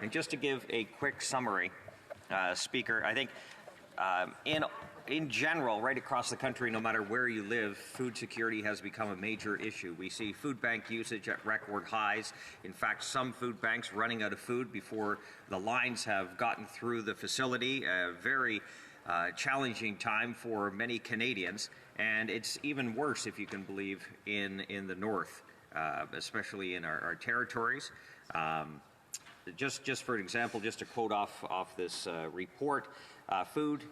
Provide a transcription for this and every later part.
And just to give a quick summary, Speaker, I think in general, right across the country, no matter where you live, food security has become a major issue. We see food bank usage at record highs. In fact, some food banks running out of food before the lines have gotten through the facility. A very challenging time for many Canadians, and it's even worse, if you can believe, in the north, especially in our territories. Just for example, just to quote off this report, food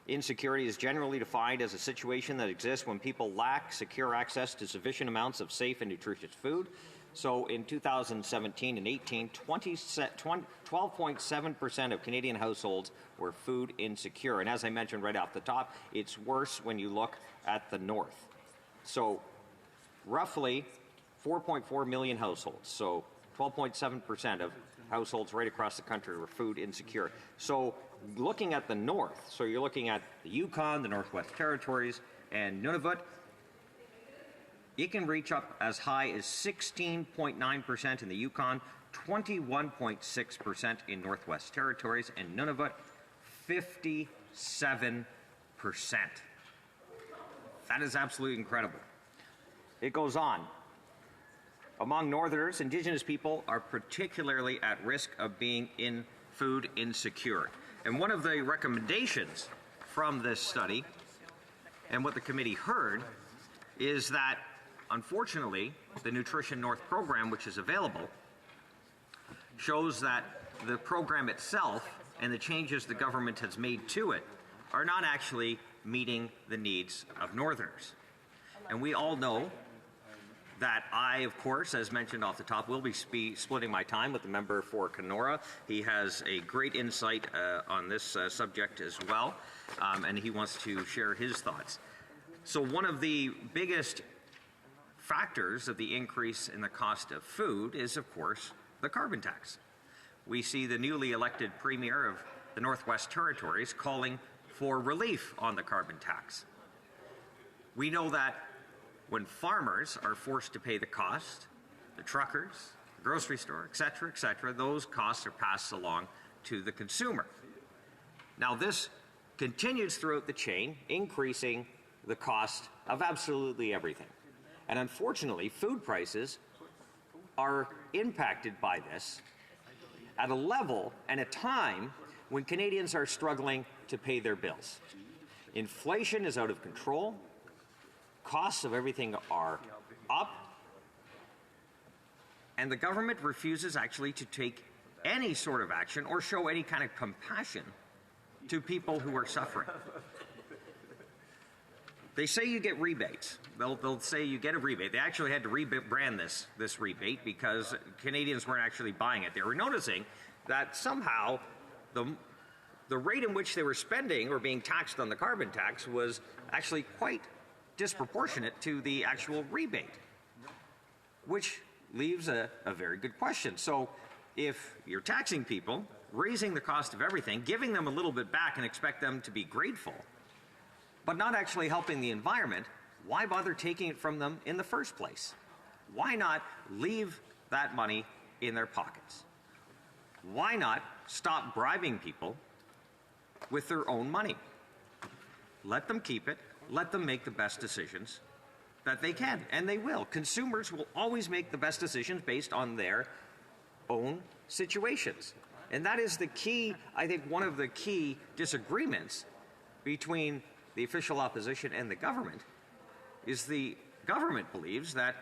insecurity is generally defined as a situation that exists when people lack secure access to sufficient amounts of safe and nutritious food. So in 2017 and 18, 12.7% of Canadian households were food insecure. And as I mentioned right off the top, it's worse when you look at the north. So roughly 4.4 million households. So 12.7% of households right across the country were food insecure. So looking at the north, so you're looking at the Yukon, the Northwest Territories, and Nunavut, it can reach up as high as 16.9% in the Yukon, 21.6% in Northwest Territories, and Nunavut, 57%. That is absolutely incredible. It goes on. Among Northerners, Indigenous people are particularly at risk of being food insecure. And one of the recommendations from this study, and what the committee heard, is that unfortunately the Nutrition North program, which is available, shows that the program itself and the changes the government has made to it are not actually meeting the needs of Northerners. And we all know that I, of course, as mentioned off the top, will be splitting my time with the member for Kenora. He has a great insight on this subject as well, and he wants to share his thoughts. So one of the biggest factors of the increase in the cost of food is, of course, the carbon tax. We see the newly elected Premier of the Northwest Territories calling for relief on the carbon tax. We know that when farmers are forced to pay the cost, the truckers, the grocery store, et cetera, those costs are passed along to the consumer. Now this continues throughout the chain, increasing the cost of absolutely everything. And unfortunately, food prices are impacted by this at a level and a time when Canadians are struggling to pay their bills. Inflation is out of control. Costs of everything are up, and the government refuses actually to take any sort of action or show any kind of compassion to people who are suffering. They say you get rebates. They'll say you get a rebate. They actually had to rebrand this rebate because Canadians weren't actually buying it. They were noticing that somehow the rate in which they were spending or being taxed on the carbon tax was actually quite disproportionate to the actual rebate, which leaves a very good question. So if you're taxing people, raising the cost of everything, giving them a little bit back and expect them to be grateful, but not actually helping the environment, why bother taking it from them in the first place? Why not leave that money in their pockets? Why not stop bribing people with their own money? Let them keep it. Let them make the best decisions that they can, and they will. Consumers will always make the best decisions based on their own situations. And that is the key, I think one of the key disagreements between the official opposition and the government is the government believes that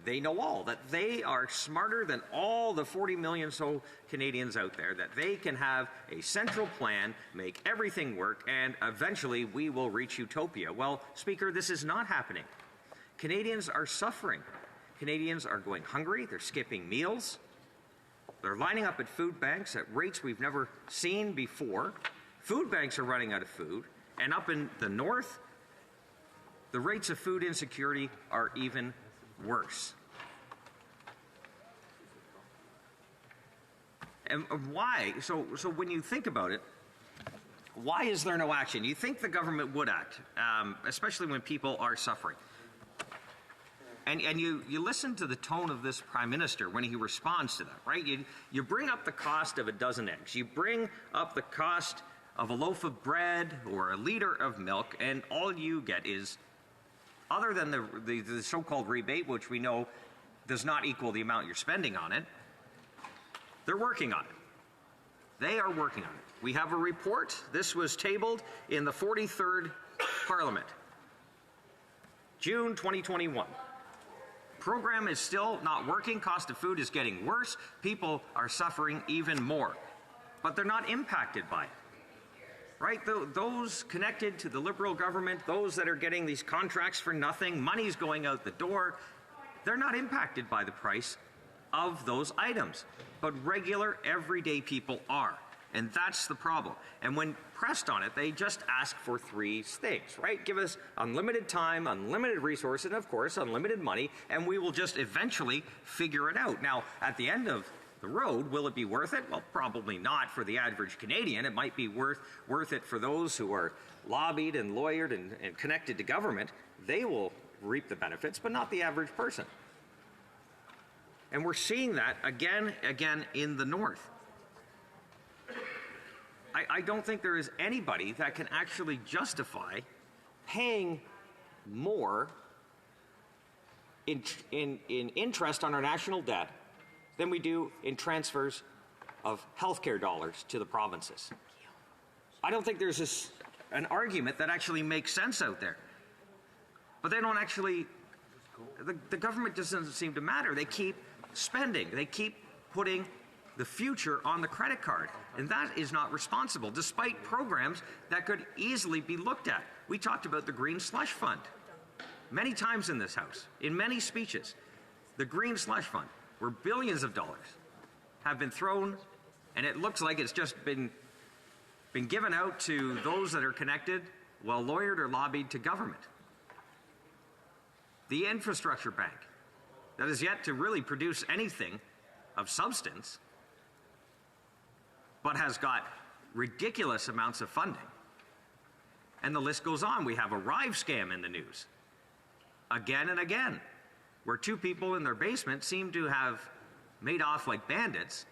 they know all, that they are smarter than all the 40 million so Canadians out there, that they can have a central plan, make everything work, and eventually we will reach utopia. Well, Speaker, this is not happening. Canadians are suffering. Canadians are going hungry. They're skipping meals. They're lining up at food banks at rates we've never seen before. Food banks are running out of food. And up in the north, the rates of food insecurity are even worse. And why? So when you think about it, why is there no action? You think the government would act, especially when people are suffering. And you listen to the tone of this Prime Minister when he responds to that, right? You bring up the cost of a dozen eggs. You bring up the cost of a loaf of bread or a liter of milk, and all you get is, other than the so-called rebate, which we know does not equal the amount you're spending on it, they're working on it. They are working on it. We have a report. This was tabled in the 43rd Parliament, June 2021. Program is still not working. Cost of food is getting worse. People are suffering even more. But they're not impacted by it. Right? Those connected to the Liberal government, those that are getting these contracts for nothing, money's going out the door, they're not impacted by the price of those items. But regular, everyday people are. And that's the problem. And when pressed on it, they just ask for three things, right? Give us unlimited time, unlimited resources, and of course, unlimited money, and we will just eventually figure it out. Now, at the end of the road, will it be worth it? Well, probably not for the average Canadian. It might be worth it for those who are lobbied and lawyered and connected to government. They will reap the benefits, but not the average person. And we're seeing that again in the North. I don't think there is anybody that can actually justify paying more in interest on our national debt than we do in transfers of healthcare dollars to the provinces. I don't think there's an argument that actually makes sense out there. But they don't actually, the government just doesn't seem to matter. They keep spending. They keep putting the future on the credit card. And that is not responsible, despite programs that could easily be looked at. We talked about the Green Slush Fund many times in this House, in many speeches. The Green Slush Fund, where billions of dollars have been thrown, and it looks like it's just been given out to those that are connected, well, lawyered or lobbied to government. The Infrastructure Bank, that is yet to really produce anything of substance, but has got ridiculous amounts of funding. And the list goes on. We have a Rive scam in the news again and again, where two people in their basement seem to have made off like bandits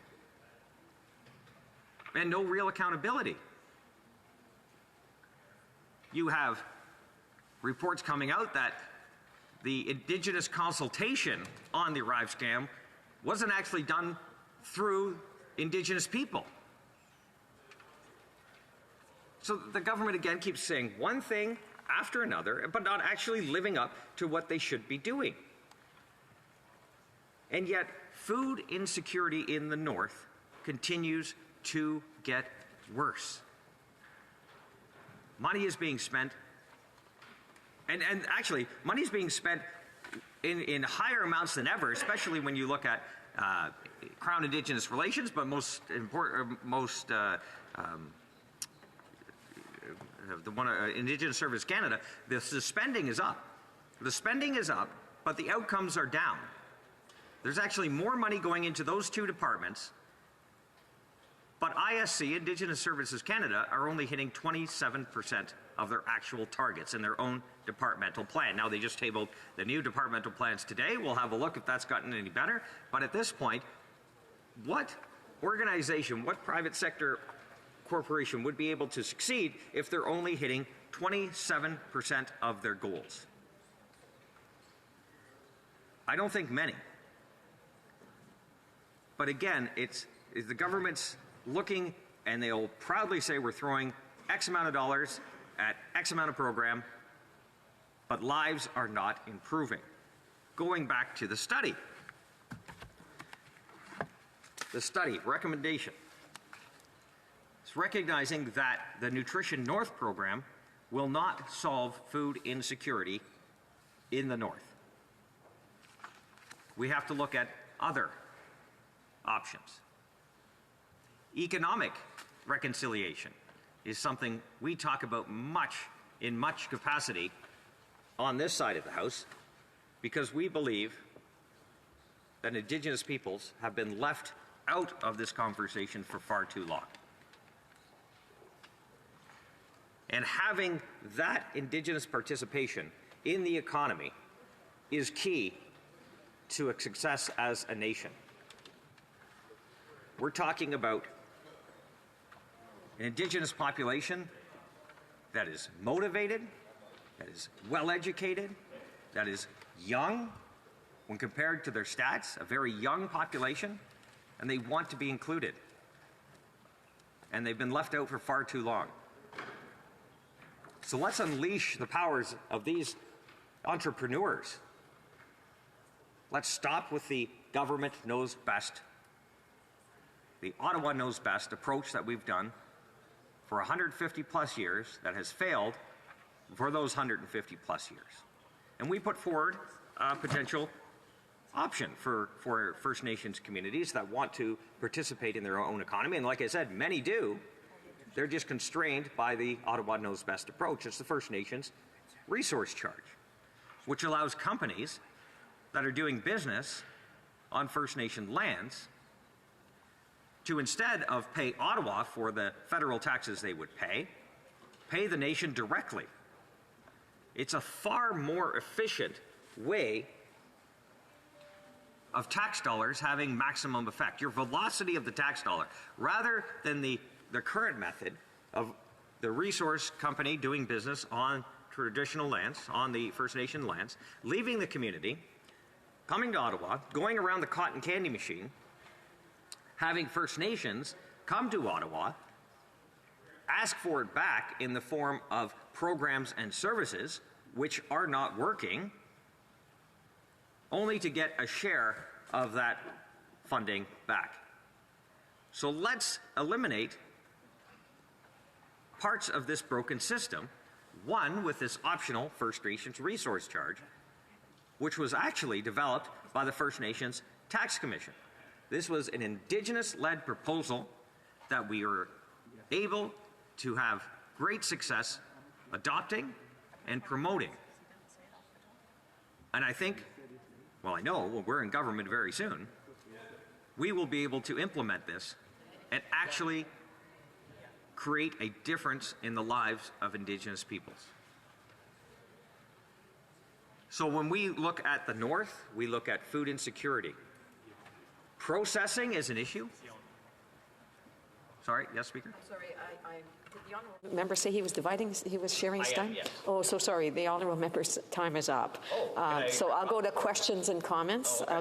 and no real accountability. You have reports coming out that the Indigenous consultation on the Rive scam wasn't actually done through Indigenous people. So the government again keeps saying one thing after another, but not actually living up to what they should be doing. And yet, food insecurity in the North continues to get worse. Money is being spent, and actually, money is being spent in higher amounts than ever, especially when you look at Crown Indigenous relations, but most important, Indigenous Service Canada, the spending is up. The spending is up, but the outcomes are down. There's actually more money going into those two departments, but ISC, Indigenous Services Canada, are only hitting 27% of their actual targets in their own departmental plan. Now, they just tabled the new departmental plans today. We'll have a look if that's gotten any better. But at this point, what organization, what private sector corporation would be able to succeed if they're only hitting 27% of their goals? I don't think many. But again, it's the government's looking, and they'll proudly say we're throwing X amount of dollars at X amount of program, but lives are not improving. Going back to the study. The study recommendation. It's recognizing that the Nutrition North program will not solve food insecurity in the North. We have to look at other options. Economic reconciliation is something we talk about in much capacity on this side of the House, because we believe that Indigenous peoples have been left out of this conversation for far too long. And having that Indigenous participation in the economy is key to a success as a nation. We're talking about an Indigenous population that is motivated, that is well-educated, that is young when compared to their stats, a very young population, and they want to be included. And they've been left out for far too long. So let's unleash the powers of these entrepreneurs. Let's stop with the government knows best, the Ottawa knows best approach that we've done for 150 plus years that has failed for those 150 plus years. And we put forward a potential option for First Nations communities that want to participate in their own economy. And like I said, many do. They're just constrained by the Ottawa knows best approach. It's the First Nations resource charge, which allows companies that are doing business on First Nation lands to, instead of pay Ottawa for the federal taxes they would pay the nation directly. It's a far more efficient way of tax dollars having maximum effect. Your velocity of the tax dollar, rather than the current method of the resource company doing business on traditional lands, on the First Nation lands, leaving the community, coming to Ottawa, going around the cotton candy machine, having First Nations come to Ottawa, ask for it back in the form of programs and services which are not working, only to get a share of that funding back. So let's eliminate parts of this broken system, one with this optional First Nations resource charge, which was actually developed by the First Nations Tax Commission. This was an Indigenous-led proposal that we were able to have great success adopting and promoting. And I think, well, I know when we're in government very soon, we will be able to implement this and actually create a difference in the lives of Indigenous peoples. So when we look at the North, we look at food insecurity. Processing is an issue. Sorry, yes, Speaker? Sorry, did the honourable member say he was sharing his time? Yes. Oh, so sorry, the honourable member's time is up. Oh, so I'll go to questions and comments. Oh, okay.